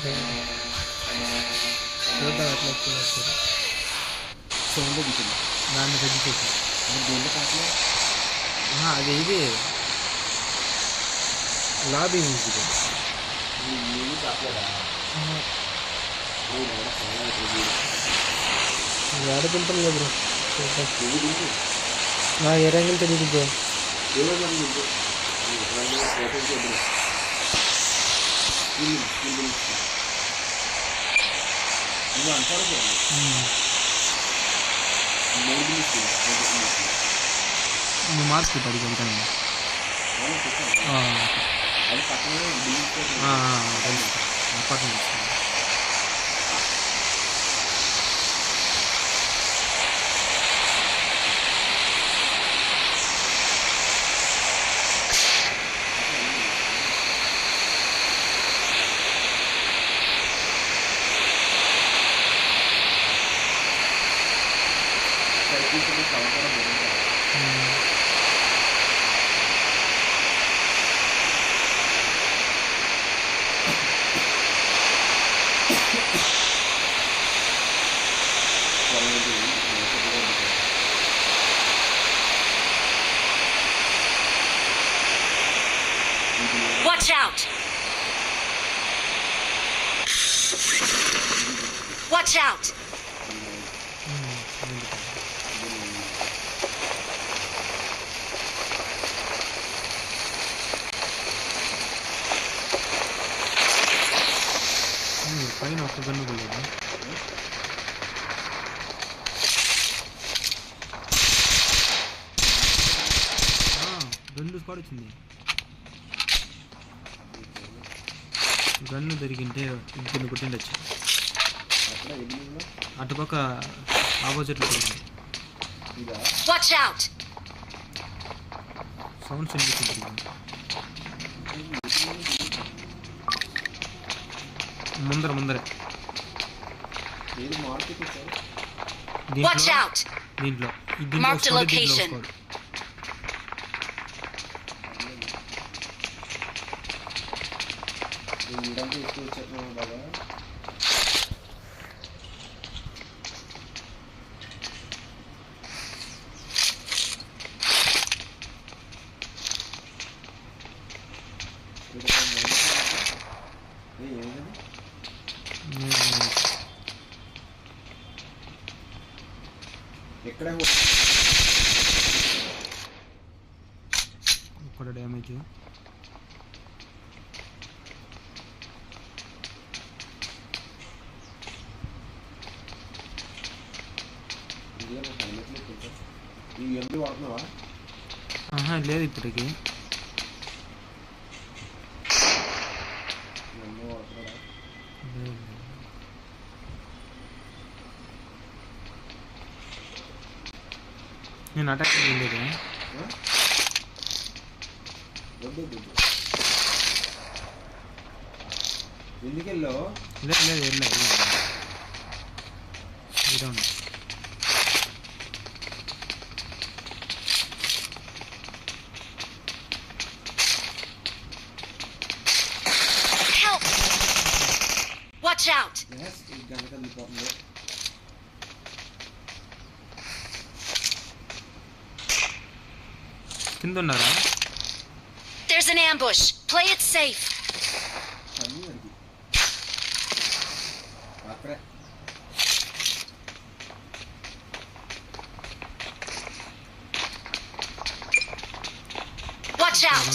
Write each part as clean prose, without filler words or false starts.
చూద్దాం ఎట్లా వస్తుంది. సౌండ్ దిగుతుంది దాన్ని తగ్గించేసి దేంట్లో కాట్లే అది ఇది లాబీ మ్యూజిక్ ఏడ తింటాం కదా బ్రో. నా ఏ రంగులు తెలియదు బ్రో. నువ్వు మార్చుకుంటా అది వెళ్తాను. Apartment Watch out! Watch out! పైన ఒక్క గన్ను లేదు. రెండు స్క్వాడ్ వచ్చింది. గన్ను దొరికింటే ఇంకొన్ని కొట్టిండొచ్చు. అటుపక్క ఆపోజిట్లో దొరికింది. సౌండ్స్ వినిపిస్తుంది. ముందరే దీంట్లో ఇక్కడ డ్యామేజ్. లేదు ఇప్పటికి. నేను అటాక్ చేయలేదు. ఎందుకెళ్ళో లేదు వెళ్ళా Help! Watch out! కింద ఉన్నారా? There's an ambush. Play it safe. Watch out!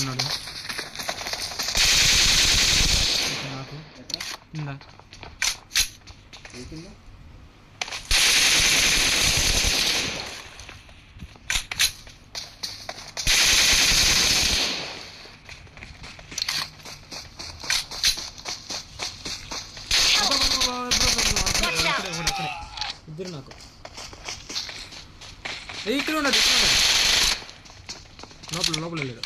ఇద్దరు నాకు ఇక్కడ ఉన్నది. లోపల వెళ్ళాడు.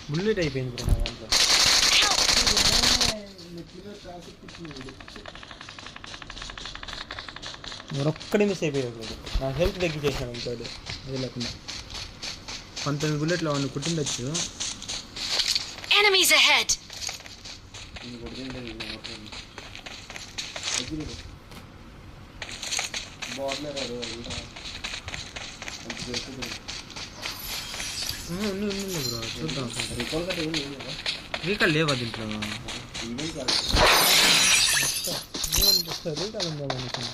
బుల్లెట్ అయిపోయింది బ్రో నా దాంట్లో. మరొక్కడి మిస్ అయిపోయాడు. నా హెల్త్ తగ్గించేసాను ఇంకోటి అది లేకుండా. 19 బుల్లెట్లు వాడిని కుట్టిండొచ్చు. Enemies ahead. ఉంది బ్రో, చూద్దాం. రీకాల్ లేవా దీంట్లో? రీకాల్ ఉందా అనుకున్నా.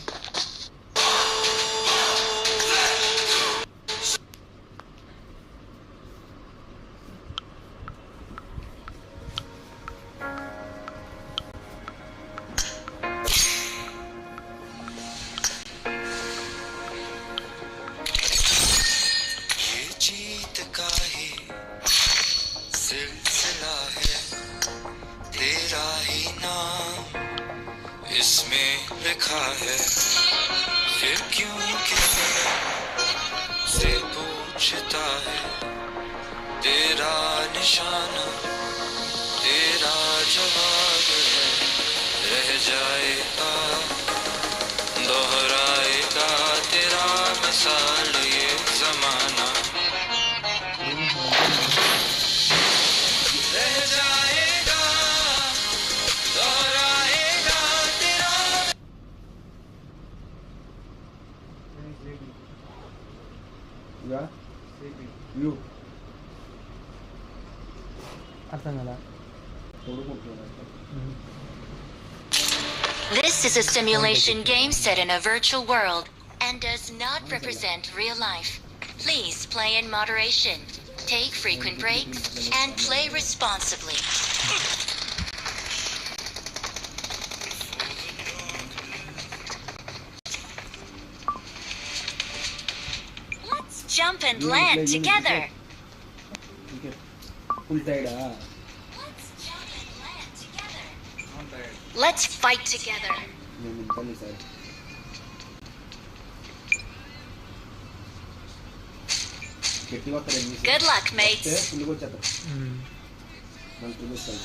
इसमें लिखा है फिर क्यों किसी से पूछता है तेरा निशाना तेरा जवाब है रह जाएगा दोहराएगा तेरा मिसाल ये जमाना रह जाएगा दोहराएगा तेरा యూ అర్థం కదా. This is a simulation game set in a virtual world and does not represent real life. Please play in moderation, take frequent breaks, and play responsibly. Let's jump and land together. Full Tyda Let's jump and land together. Let's fight together. నేను ఇంతని sir గట్టిగా ఒక 2 నిమిషాలు Good luck, mates. ఫుల్గా వచ్చేద్దాం మళ్ళీ full వస్తాను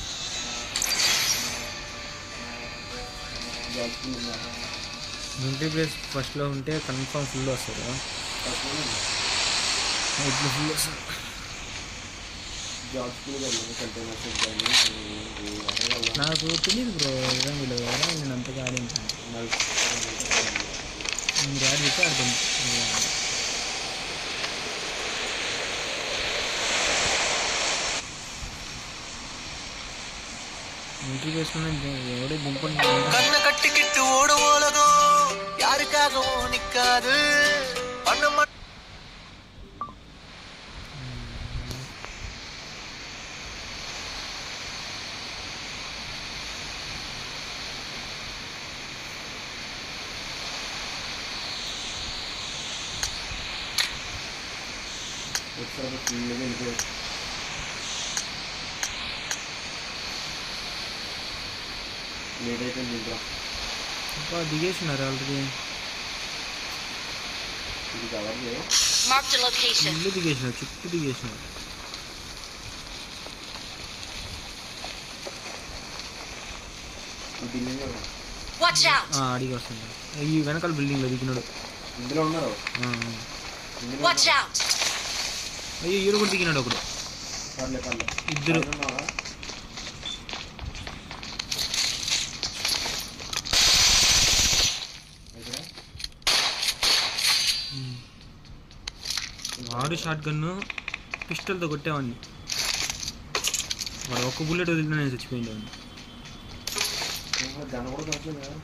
job full ఉన్నా military place ఫస్ట్లో ఉంటే కన్ఫామ్ ఫుల్ వస్తుంది కదా. ఇట్లా ఫుల్ వస్తుంది. జాబ్ ఫుల్ కంటైనర్స్ కానీ నాకు తెలియదు బ్రో ఇవ్వంగిలో కదా, నేను అంతగా ఆడించాను. మీరు ఆడితే అర్థం. மிலிட்ரி பேஸ்னா எவ்வளோ கும்பல் கண்ணை கட்டிக்கிட்டு ஓடும் உலகம் யாருக்காகவும் நிக்காது பண்ண లేట్ అయిపోయింది ఇంకా ఇంకా దిగేసినారు ఆల్రెడీ. ఇది కవర్ చేయ Mark the location. ఇల్లు దిగేసినారు, చుట్టూ దిగేసినారు. ఈ బిల్డింగ్ Watch out. అడిగి వస్తుంది. ఈ వెనకాల బిల్డింగ్లో దిగినాడు. ఇందులో ఉన్నారు Watch out. అయ్యో ఈడు కూడా దిగినాడు ఒకడు. పర్లే పర్లే ఇద్దరు. వాడు షార్ట్ గన్ను పిస్టల్తో కొట్టేవాడిని. వాడు ఒక్క బుల్లెట్ వదిలినా నేను చచ్చిపోయింది. గన కూడా దొరకలేదు కదా.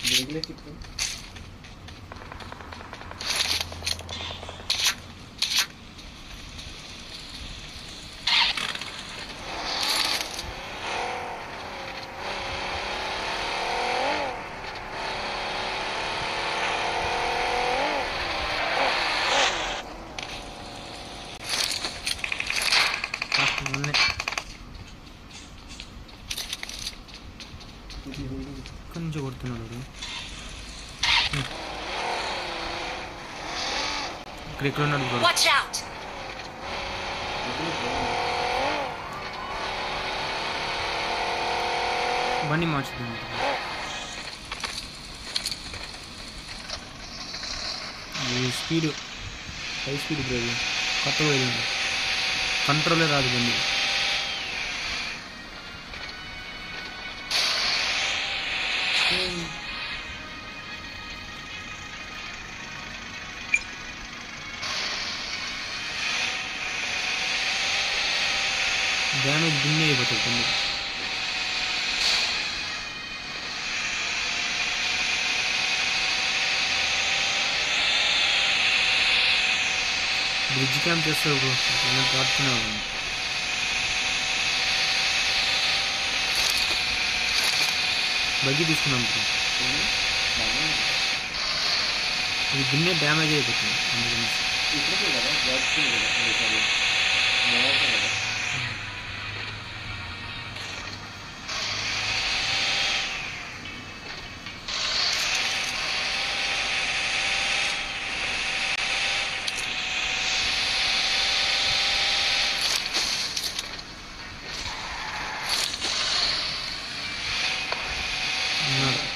వెహికలే చిక్కు ఇక్కడి నుంచి కొడుతున్నాడు. ఇక్కడ ఉన్నాడు బ్రో. Watch out. బండి మార్చుతుంది. స్పీడ్ హై స్పీడ్ బ్రో ఇది కొత్తగా వెళ్ళింది కంట్రోలే రాదు బండి డ్యామేజ్ గిన్నె అయిపోతుంది బండి బ్రిడ్జ్ క్యాంప్ చేస్తారు బ్రో నేను ప్రార్థనే ఉన్నాను బగ్గి తీసుకున్నాం బ్రో ఇది గిన్నె డ్యామేజ్ అయిపోతుంది అందుకని ఇప్పుడే కదా జాగ్రత్త కదా కదా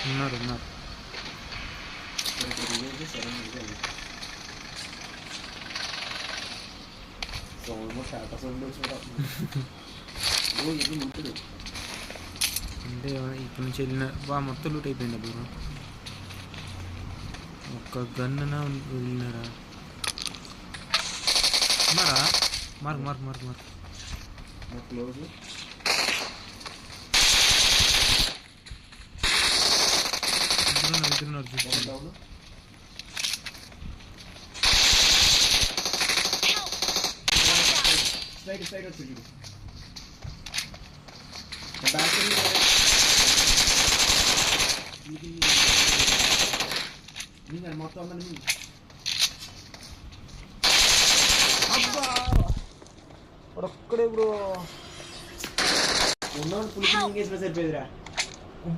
ఉన్నారు అంటే ఇక్కడ నుంచి వెళ్ళిన మొత్తం లూట్ అయిపోయింది బ్రో ఒక్క గన్నున వెళ్ళినారా మార్క్ క్లోజ్ వెళ్తున్నారు చూసుకోండి స్ట్రైక్ వచ్చి మొత్తం అందరినీ ఒక్కడే బ్రో ఉన్నవాడు ఫుల్ కింగ్ చేసిన సరిపోయేదిరా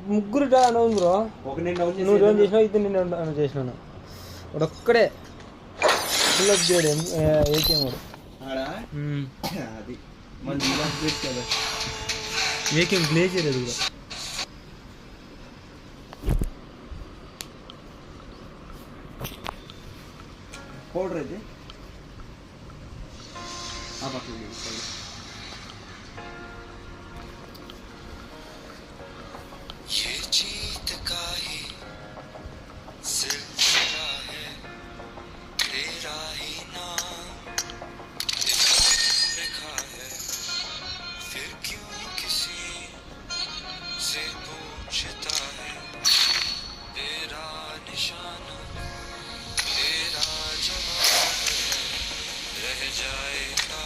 ముగ్గురు డౌన్ బ్రో ఒక నేను డౌన్ నువ్వు డౌన్ చేసినావు ఇది నేను డౌన్ చేసినాను ఒక్కడే ఫుల్ అప్గ్రేడ్ ఏటీఎం వాడు ఆడా అది మన జీవన్ ప్లేస్ కదా ఏటీఎం ప్లే చేయలేదు బ్రో పౌడర్ అయితే పక్కన ये जीत का ही सिलसिला है तेरा ही नाम लिखा है फिर क्यों किसी से पूछता है तेरा निशाना तेरा जवाब रह जाएगा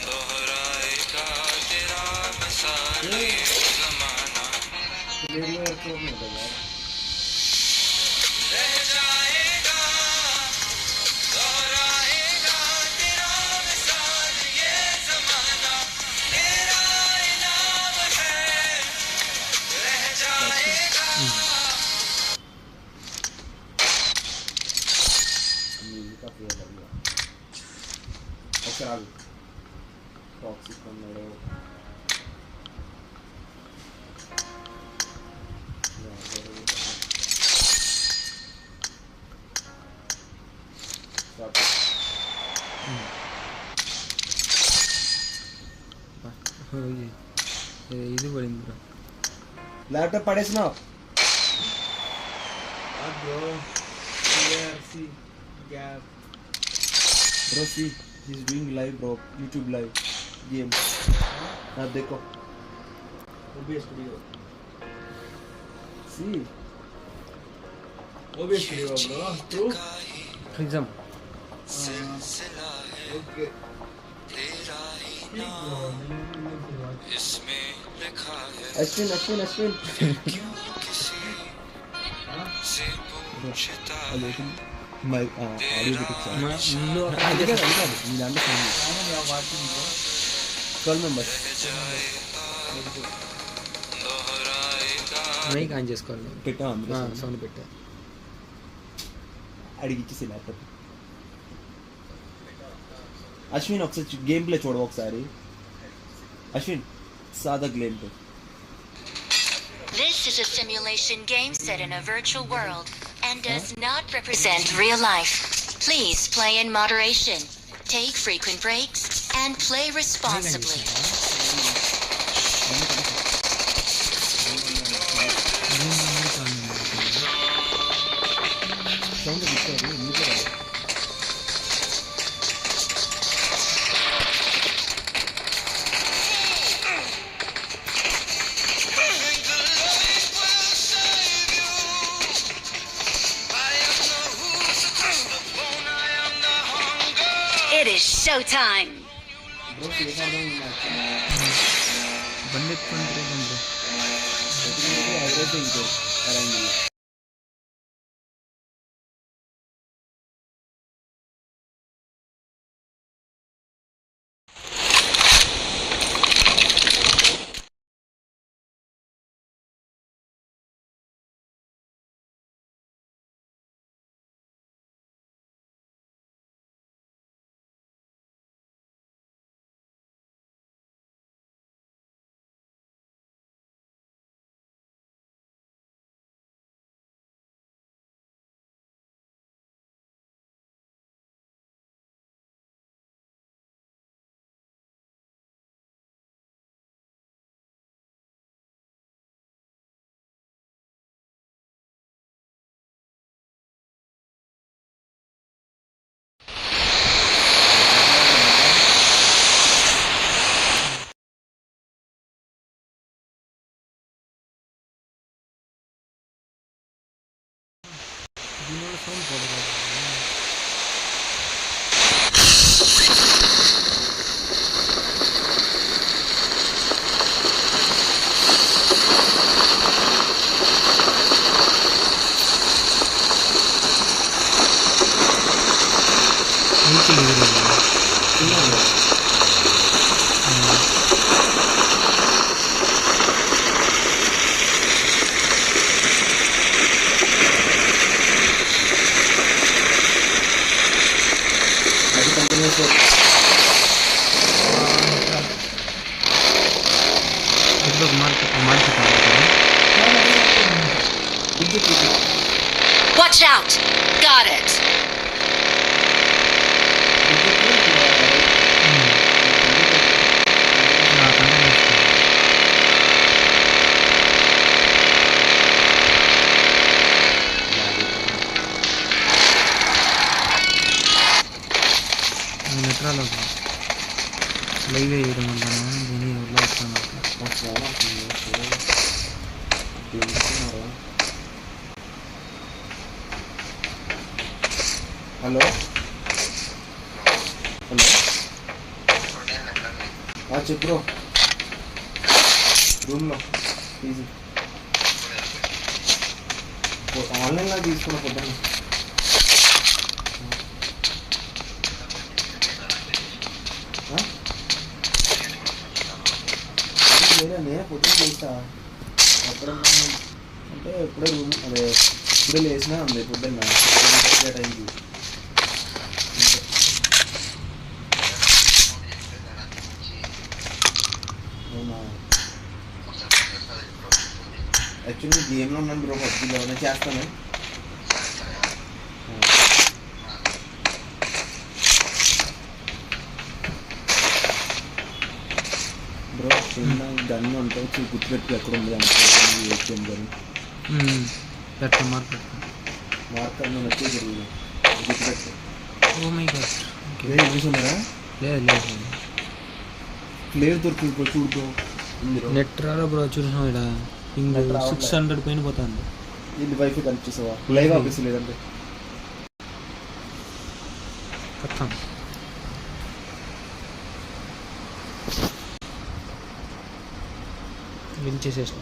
दोहराएगा तेरा मिसाल ये जमाना रेडियो एयरपोर्ट में होता यार रह जाएगा दोहराएगा तेरा मिसाल ये जमाना तेरा इनाम है रह जाएगा म्यूजिक का फेयर लगेगा ओके आगे टॉक्सिक कन्नड़ो ఇది పడింది బ్రో ల్యాప్టాప్ పడేసినావు bro gap bro see he is doing live bro YouTube live game आप देखो OBS studio see OBS studio bro true exam सिलसिला है ओके तेरा ही नाम इसमें लिखा है अश्विन क्यों किसी से पूछता है लेकिन माइक ऑडियो भी कुछ नो అది కాదు మీ దాంట్లో ఫోన్ 12 మెంబర్స్ दोहराएगा మైక్ ఆన్ చేసుకోవాలి పెట్టాం అందులో సౌండ్ పెట్టా అడిగి ఇచ్చేసి ల్యాప్టాప్ అశ్విన్ ఒకసారి గేమ్ ప్లే చూడవు ఒకసారి అశ్విన్ సాదా game play This is a simulation game set in a virtual world and does not represent real life. Please play in moderation, take frequent breaks, and play responsibly. Sound ఇచ్చారు ఎందుకు రాదు? It is showtime! Bro safe అర్థం బండి ఎత్తుకొని తిరుగుతాం bro. అదైతే ఇంకో arrange దీనివల్ల సౌండ్ పోదు. అది continues Watch out! Got it! మెట్రాలో లైవ్ వేయడం వల్ల దీని వల్ల వస్తాను. హలో హలో చెప్పు బ్రో రూమ్లో ఈజీ ఆన్లైన్లో తీసుకున్న పొద్దున్న లేదా నేనే పొద్దున్న చేస్తా ఎప్పుడన్నా అంటే ఎప్పుడే రూమ్ అదే ఇప్పుడే లేచినా ఉంది పొద్దున్న టైంకి అవునా యాక్చువల్లీ గేమ్లో ఉన్నాను బ్రో పబ్జీలో నేను చేస్తాను బ్రో చిన్న గన్ అంటే గుర్తుపెట్టు ఎక్కడ ఉంది ఏటీఎం గన్ పెడతా మార్కెట్ మార్కర్ నేను వచ్చే జరిగింది గుర్తుపెట్టు ఓ మై గాడ్. వేరే చూసున్నారా లేదు లేదు ప్లేయర్ దొరికింది బ్రో చూడు బ్రో ఇందులో నెట్ రారా బ్రో చూసినావు ఇక్కడ ఇంక నెట్ రావట్లే. 600 పైన పోతాను. ఇది వైఫై కనెక్ట్ చేసావా లైవ్ ఆఫీస్ లేదంటే ఖతం విన్ చేసేసిన.